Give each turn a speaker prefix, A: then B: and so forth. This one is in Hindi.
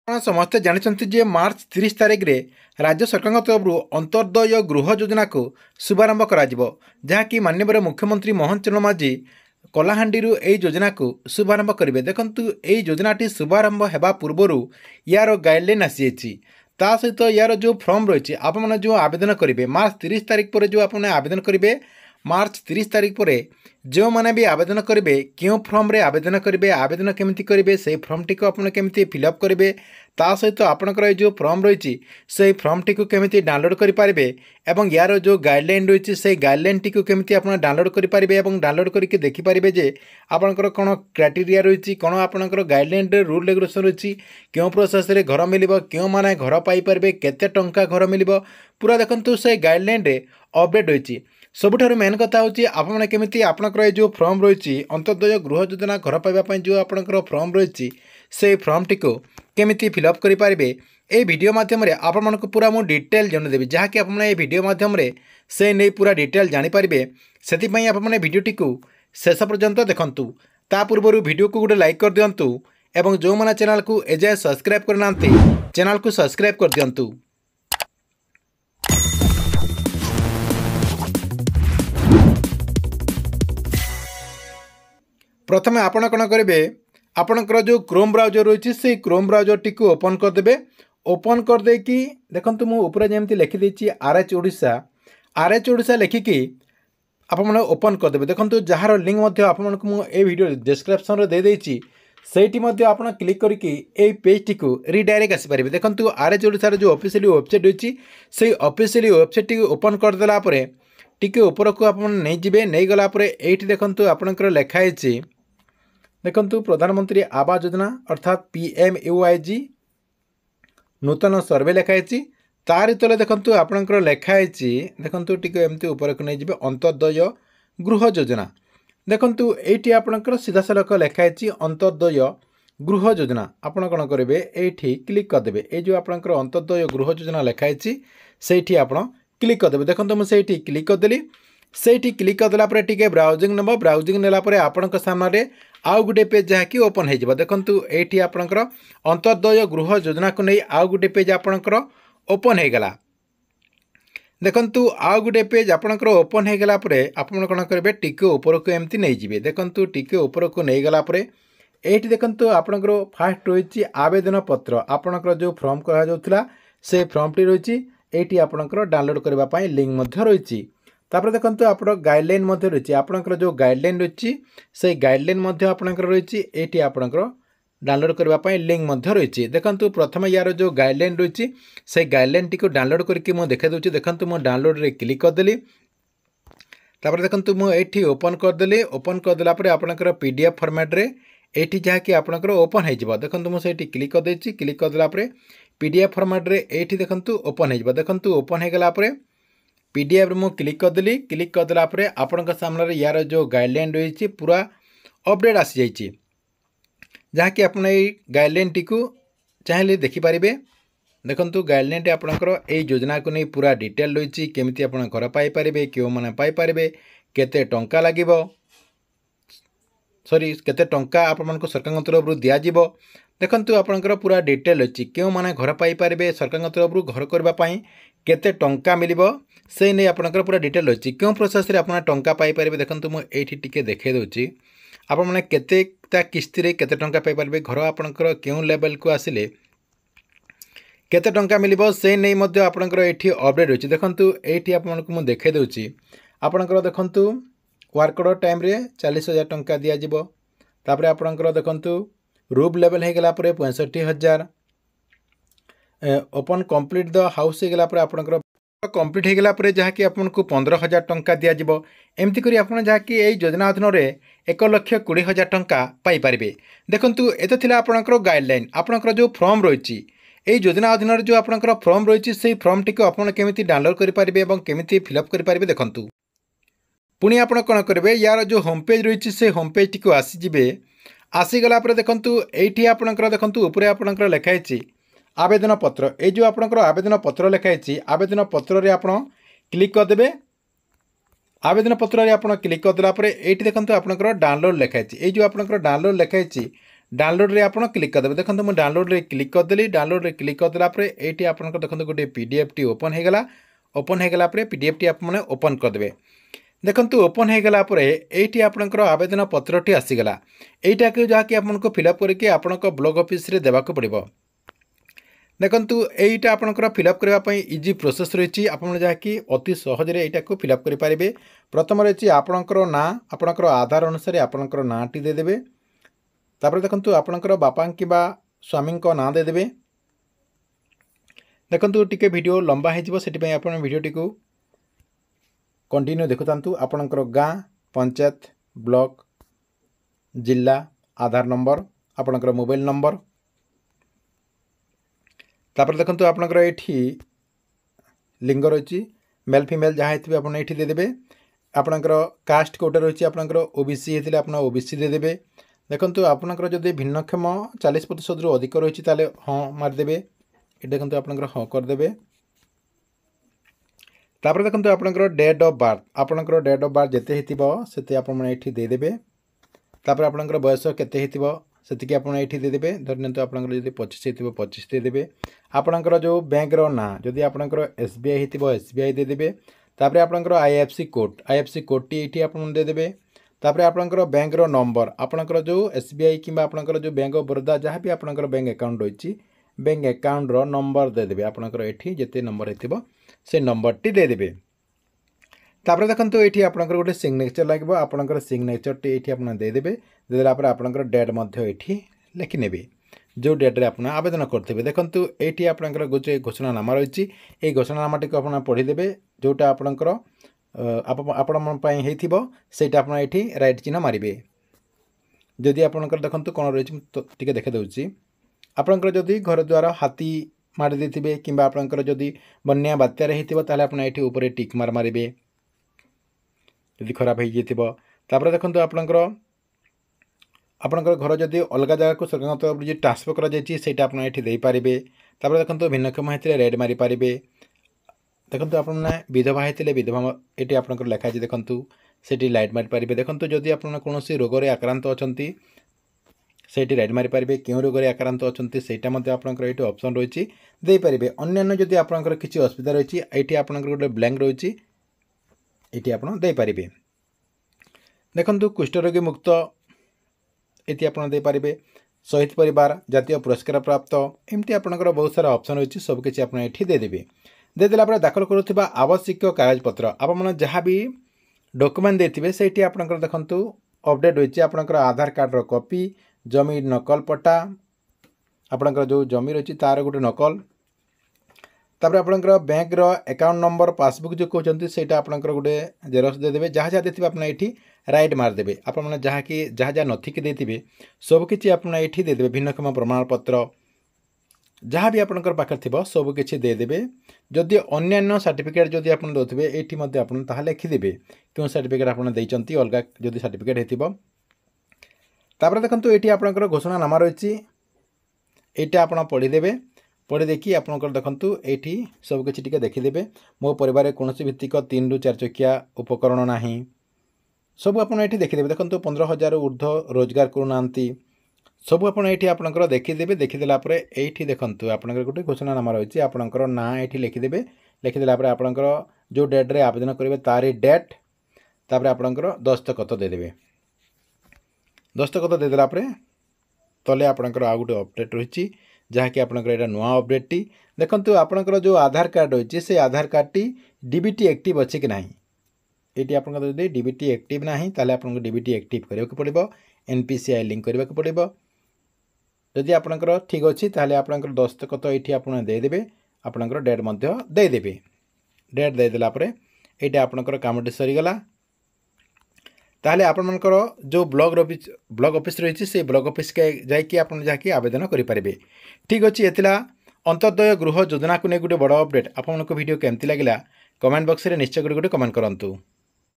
A: ଆପଣ ସମସ୍ତେ ଜାଣିଛନ୍ତି ଯେ ମାର୍ଚ୍ଚ 30 ତାରିଖରେ ରାଜ୍ୟ ସରକାରଙ୍କ ତରଫରୁ ଅନ୍ତର୍ଦ୍ଦୟ ଗୃହ ଯୋଜନାକୁ ଶୁଭାରମ୍ଭ କରାଯିବ, ଯାହାକି ମାନ୍ୟବର ମୁଖ୍ୟମନ୍ତ୍ରୀ ମୋହନ ଚରଣ ମାଝୀ କଳାହାଣ୍ଡିରୁ ଏହି ଯୋଜନାକୁ ଶୁଭାରମ୍ଭ କରିବେ। ଦେଖନ୍ତୁ, ଏହି ଯୋଜନାଟି ଶୁଭାରମ୍ଭ ହେବା ପୂର୍ବରୁ ୟାର ଗାଇଡ଼ଲାଇନ୍ ଆସିଯାଇଛି। ତା ସହିତ ୟାର ଯେଉଁ ଫର୍ମ ରହିଛି, ଆପଣମାନେ ଯେଉଁ ଆବେଦନ କରିବେ ମାର୍ଚ୍ଚ 30 ତାରିଖ ପରେ ଯେଉଁ ଆପଣ ଆବେଦନ କରିବେ, ମାର୍ଚ୍ଚ 30 ତାରିଖ ପରେ ଯେଉଁମାନେ ବି ଆବେଦନ କରିବେ କେଉଁ ଫର୍ମରେ ଆବେଦନ କରିବେ, ଆବେଦନ କେମିତି କରିବେ, ସେହି ଫର୍ମଟିକୁ ଆପଣ କେମିତି ଫିଲ୍ଅପ୍ କରିବେ, ତା ସହିତ ଆପଣଙ୍କର এই ଯେଉଁ ଫର୍ମ ରହିଛି সেই ଫର୍ମଟିକୁ କେମିତି ଡାଉନଲୋଡ଼ କରିପାରିବେ ଏବଂ ୟାର ଯେଉଁ ଗାଇଡ଼ଲାଇନ୍ ରହିଛି সেই ଗାଇଡ଼ଲାଇନ୍ଟିକୁ କେମିତି ଆପଣ ଡାଉନଲୋଡ଼ କରିପାରିବେ ଏବଂ ଡାଉନଲୋଡ଼ କରିକି ଦେଖିପାରିବେ ଯେ ଆପଣଙ୍କର କ'ଣ କ୍ରାଇଟେରିଆ ରହିଛି, କ'ଣ ଆପଣଙ୍କର ଗାଇଡ଼ଲାଇନ୍ରେ ରୁଲ୍ ରେଗୁଲେସନ୍ ରହିଛି, କେଉଁ ପ୍ରୋସେସ୍ରେ ଘର ମିଳିବ, କେଉଁମାନେ ଘର ପାଇପାରିବେ, କେତେ ଟଙ୍କା ଘର ମିଳିବ, ପୁରା ଦେଖନ୍ତୁ সেই ଗାଇଡ଼ଲାଇନ୍ରେ ଅପଡ଼େଟ୍ ରହିଛି। ସବୁଠାରୁ ମେନ୍ କଥା ହେଉଛି ଆପଣମାନେ କେମିତି ଆପଣଙ୍କର এই ଯେଉଁ ଫର୍ମ ରହିଛି ଅନ୍ତର୍ଦ୍ଦୟ ଗୃହ ଯୋଜନା ଘର ପାଇବା ପାଇଁ ଯେଉଁ ଆପଣଙ୍କର ଫର୍ମ ରହିଛି সেই ଫର୍ମଟିକୁ କେମିତି ଫିଲ୍ଅପ୍ କରିପାରିବେ, এই ଭିଡ଼ିଓ ମାଧ୍ୟମରେ ଆପଣମାନଙ୍କୁ ପୁରା ମୁଁ ଡିଟେଲ୍ ଜଣାଇଦେବି, ଯାହାକି ଆପଣମାନେ এই ଭିଡ଼ିଓ ମାଧ୍ୟମରେ ସେ ନେଇ ପୁରା ଡିଟେଲ୍ ଜାଣିପାରିବେ। ସେଥିପାଇଁ ଆପଣମାନେ ଭିଡ଼ିଓଟିକୁ ଶେଷ ପର୍ଯ୍ୟନ୍ତ ଦେଖନ୍ତୁ। ତା ପୂର୍ବରୁ ଭିଡ଼ିଓକୁ ଗୋଟେ ଲାଇକ୍ କରିଦିଅନ୍ତୁ ଏବଂ ଯେଉଁମାନେ ଚ୍ୟାନେଲକୁ ଏଯାଏ ସବସ୍କ୍ରାଇବ୍ କରିନାହାନ୍ତି ଚ୍ୟାନେଲକୁ ସବସ୍କ୍ରାଇବ୍ କରିଦିଅନ୍ତୁ। प्रथमे आपण कौन करेंगे, आपणकर जो क्रोम ब्राउजर रही है क्रोम ब्राउजर टी ओपन करदे। ओपन करदे कि देखो मुझे जमी लिखिदी RH ओडिशा, RH ओडिशा लिखिकी आपने ओपन करदे। देखो जार लिंक आपको वीडियो डिस्क्रिप्शन में देदेची सेठी आप क्लिक करके पेज टी रिडायरेक्ट आसीपारे। देखो RH ओडिशा जो ऑफिशियल वेबसाइट रही से ऑफिशियल वेबसाइट टी ओपन करदेला टिके ऊपर को आप नहीं जाए, नहीं गलापर ये देखो आपंकर लिखाई देखु प्रधानमंत्री आवास योजना अर्थात PMUIG नूतन सर्वे लिखाई। तार तले देखु आपंकर लिखाई देखु टी एमती ऊपर को नहीं जाए अंत्योदय गृह योजना। देखु ये आपंकर सीधा सड़क लिखाई अंत्योदय गृह योजना। आपड़ कौन करेंगे, ये क्लिक करदे। ये जो आपंकर अंत्योदय गृह योजना लिखाई से आप क्लिक करदे। देखो मुझे क्लिक करदेली। से क्लिक करदेला टी ब्राउजिंग नब, ब्राउजिंग नेलापर आपण सामने आउ गोटे पेज जहाँकि ओपन हो। देखो ये आपंकर अंत्योदय गृह योजना को नहीं आउ गोटे पेज आपंकर ओपन हो गला। देखो आउ गोटे पेज आपंकर ओपन हो गला आप कौन करेंगे, टिके ऊपर को एमती नहीं जाए। देखो टिके ऊपर को नहीं गला ये देखो आपंकर फास्ट रही आवेदन पत्र, आपंकर जो फॉर्म करा से फॉर्म टी रही ये आपंकर डाउनलोड करने लिंक रही। तापर देखो आप गाइडलाइन रही, आपंकर जो गाइडलाइन रही से गाइडलाइन आपंकर रही ये आपंकर डाउनलोड करने लिंक रही। देखो प्रथम यार जो गाइडलाइन रही से गाइडलाइन टी डाउनलोड करके मुझे देखा दूसरी। देखो मुझे डाउनलोड रे क्लिक करदेली। तापर देखो मुझे ओपन करदेली। ओपन करदेला आपंकर PDF फॉर्मेट रे ये जहाँकि आपंकर ओपन हो। देखो मुझे क्लिक करदे। क्लिक करदेला PDF फॉर्मेट रे ये देखो ओपन हो। देखो ओपन हो गला PDF मु क्लिक करदेली। क्लिक करदेला आपण सामने यार जो गाइडलाइन रही पूरा अपडेट आसी जाइए, जहाँकि आप गाइडलाइन टी चाहिए देखिपारे। देखो गाइडलाइन टी आपंकर ये योजना को नहीं पूरा डिटेल रही, केमिति आप घर पाइपारे, क्यों मैंने पाइपारे, केते टंका लगे, सॉरी केते टंका आपको सरकार तरफ दिज्व। देखो आपंकर पूरा डिटेल अच्छी क्यों मैंने घर पाइपारे, सरकार तरफ घर करने केते टंका मिलिबो से नहीं आपंकर पूरा डिटेल अच्छी क्यों प्रोसेस रे आपन टंका पाइपारे। देखो मुझे ये देखे दूसरी आपने केतेटा किस्ती रे केते टंका पाइपारे, घर आपंकर क्यों लेवल को आसिले केते टंका मिलिबो से नहीं मध्य आपंकर ये अपडेट रही। देखो ये आपको मुझे देखे दूसरी आपंकर देखो वर्क ऑर्डर टाइम रे 40,000 टंका दिज्व। तापर आपंकर देखो रूफ लेवल हो गला 65,000। ओपन कंप्लीट द हाउस हो गला आपंकर कंप्लीट हो गला जहाँकि आपको 15,000 टंका दिज्व। एमती करी आपन जहाँकि योजना अधीन में 1,20,000 टंका पाइपारे। देखो ये थिला आपंकर गाइडलाइन, आपंकर जो फॉर्म रही योजना अधीन जो आपंकर फॉर्म रही से फॉर्म टी आपन केमिति डाउनलोड करेंगे और केमिति फिलअप करेंगे। देखो पुणी आप कौन करेंगे, यार जो होम पेज रही से होम पेज टी आसीजे। आसीगला देखो ये आपंकर देखो ऊपर आपंकर लिखाई आवेदन पत्र। ये जो आपंकर आवेदन पत्र लिखाई आवेदन पत्र रे आपन क्लिक करदे। आवेदन पत्र रे आपन क्लिक करदेला ये देखो आपंकर डाउनलोड लिखाई। ये जो आपंकर डाउनलोड लिखाई डाउनलोड रे आपण क्लिक करदेबे। देखंतु मु डाउनलोड रे क्लिक करदेली। डाउनलोड रे क्लिक करदेला परे एठी आपनकर देखंतु गोटे पीडीएफ टी ओपन हे गेला। ओपन हे गेला परे पीडीएफ टी आपण ओपन करदेबे। देखंतु ओपन हे गेला परे एठी आपनकर आवेदन पत्र टी आसी गेला। एटा के जा कि आपनको फिलअप करके आपनको ब्लॉक ऑफिस रे देबाको पड़िबो। देखंतु एटा आपनकर फिलअप करबा पई इजी प्रोसेस रहिछि। आपण जा कि अति सहज रे एटा को फिलअप करि पारिबे। प्रथम रहिछि आपनकर ना, आपनकर आधार अनुसार आपनकर नाटी दे देबे। तापर देखंतु आपनकर बापा किबा स्वामी को ना दे देबे। देखंतु टिके वीडियो लंबा हे जिवो, सेति पई आपण वीडियो टिकु कंटिन्यू देखुतांतु। आपनकर गाँ, पंचायत, ब्लॉक, जिला, आधार नंबर, आपनकर मोबाइल नंबर, तापर देखंतु आपनकर एठी लिंग रहिछि मेल फीमेल जहाँ हेतिबे आपण एठी दे देबे। आपनकर कास्ट कोटा रहिछि, आपनकर ओबीसी हेतिले आपण ओबीसी दे देबे। देखंतु आपनकर जदि भिन्नक्षम 40% रु अधिक रहिछि ताले हां मार देबे। ए देखंतु आपनकर हां कर देबे। तापर देखंतु आपनकर डेट ऑफ बर्थ, आपनकर डेट ऑफ बर्थ जेते हेतिबो सेते आपण एठी दे देबे। तापर आपनकर बयस केते हेतिबो सेतिके आपण एठी दे देबे। धरनंतु आपनकर जदि 25 हेतिबो 25 दे देबे। आपनकर जो बैंक रो ना जदि आपनकर एसबीआई हेतिबो एसबीआई दे देबे। तापर आपनकर आईएफसी कोड टी एठी आपण दे देबे। तापर आपनकर बैंक रो नंबर, आपनकर जो एसबीआई किबा आपनकर जो बैंक ऑफ बरोदा जहाँ भी आपनकर बैंक अकाउंट रहिछि बैंक अकाउंट रो नंबर दे देबे। आपनकर एठी जेते नंबर हेतिबो से नंबर टी दे देबे। तापर देखंतु एठी आपनकर गोटे सिग्नेचर लागबो। आपनकर सिग्नेचर टी एठी आपण दे देबे। देला पर आपनकर डेट मध्य एठी लिखि नेबे जो डेट रे आपण आवेदन करथिबे। देखंतु एठी आपनकर गोटे घोषणानामा रहिछि। ए घोषणानामाटी को आपण पढि देबे। जोटा आपनकर आपण मन पई हेथिबो सेटा आपण एठी राइट चिन्ह मारिबे। जदि आपनकर देखंतु कोन रहिछि टिके देखे दउछि। आपनकर जदि घर द्वार हाथी मारि देथिबे किबा आपनकर जदि बन्या बात्या रे हेथिबो ताले आपण एठी ऊपर टिक मार मारिबे यदि खराब हो जाइथिबो। तापर देखंतु आपनकर घर जदि अलग जगह को सरकार तरफ जे ट्रांसफर करा जायछि सेटा आपण एठी देई पारिबे। तापर देखंतु भिन्नक्षम हेतिले रेड मारि पारिबे। देखंतु आपण विधवा हेतिले विधवा एठी आपनकर लेखा अछि। देखंतु सेठी लाइट मारि पारिबे। देखंतु जदि आपण कोनोसी रोग रे आक्रांत अछंती सेठी राइट मारि पारिबे। केउ रोग रे आक्रांत अछंती सेटा मध्ये आपनकर एठी ऑप्शन रहिछि देई पारिबे। अन्य जदि आपनकर किछि असुविधा रहिछि एठी आपनकर गोटे ब्लैंक रहिछि एठी आपण देई पारिबे। देखंतु कुष्ठरोगी मुक्त एठी आपण देई पारिबे। शहीद परिवार, जातीय पुरस्कार प्राप्त, एमती आपनकर बहुत सारा ऑप्शन रहिछि। सब किछि आपण एठी दे देबे। दे देला पर दाखल करूथिबा आवश्यक कागजपत्र आपण जहाँ भी डॉक्यूमेंट देथिबे सेठी आपनकर देखंतु अपडेट रहिछि। आपनकर आधार कार्ड रो कॉपी, जमी नकल पट्टा, आपनकर जो जमी रहिछि तार गोटे नकल, तापर आपनकर बैंक रो अकाउंट नंबर पासबुक जो कहउचंती सेटा आपनकर गोटे जेरॉक्स दे देबे। जहाँ जहाँ देथिबे आपण एठी राइट मार देबे। आपण जहाँ कि जहाँ जहाँ नथि के देथिबे सब किछि आपण एठी दे देबे। भिन्नक्षम प्रमाण पत्र जहाँ भी आपनकर पाखर थिबो सब किछि दे देबे। जदि अन्य सर्टिफिकेट जदि आपण दोथिबे एठी मध्ये आपण ताहा लिखि देबे क्यों सर्टिफिकेट आपण दैचंती अलगा जदि सर्टिफिकेट हेतिबो। तापर देखंतु एठी आपनकर घोषणानामा रहिछि एटा आपण पढि देबे। पढ़ी देखी आपनकर देखंतु एठी सब किछि टिके देखि देबे। मो परिवार कोनोसी भित्तिक 3 रु 4 चकिया उपकरण नाही सब आपण एठी देखि देबे। देखंतु 15,000 ऊर्ध्व रोजगार करूनांती सब आपण एठी आपनकर देखि देबे। देखि देला परे एठी देखंतु आपनकर गोटे घोषणानामा रहिछि। आपनकर ना एठी लिखि देबे। लिखि देला परे आपनकर जो डेट रे आवेदन करिवे तारी डेट, तापर आपनकर दस्तखत दे देबे। दस्तखत दे देला परे तले आपनकर आ गोटे अपडेट रहिछि जहाँ कि आपनकर एटा नुआ अपडेट टी। देखंतु आपनकर जो आधार कार्ड रहिछि से आधार कार्ड टी डीबीटी एक्टिव अछि कि नाही। एटी आपनकर जदि डीबीटी एक्टिव नाही ताले आपनकर डीबीटी एक्टिव करिवक पड़िबो। एनपीसीआई लिंक करिवक पड़िबो। जदि आपनकर ठीक अछि ताले आपनकर दस्तखत एठी आपण दे देबे। आपनकर डेट मध्ये दे देबे। डेट दे देला परे एटा आपनकर कामटी सरी गला। ताले आपनकर जो ब्लॉक ऑफिस रहिछि से ब्लॉक ऑफिस के जाय कि आपण जाकी आवेदन करि पारिबे। ठीक अछि। एतिला अंत्योदय गृह योजना को ने गुटे बड़ अपडेट। आपनको वीडियो केमति लागिला कमेंट बॉक्स रे निश्चय गुटे कमेंट करंतु।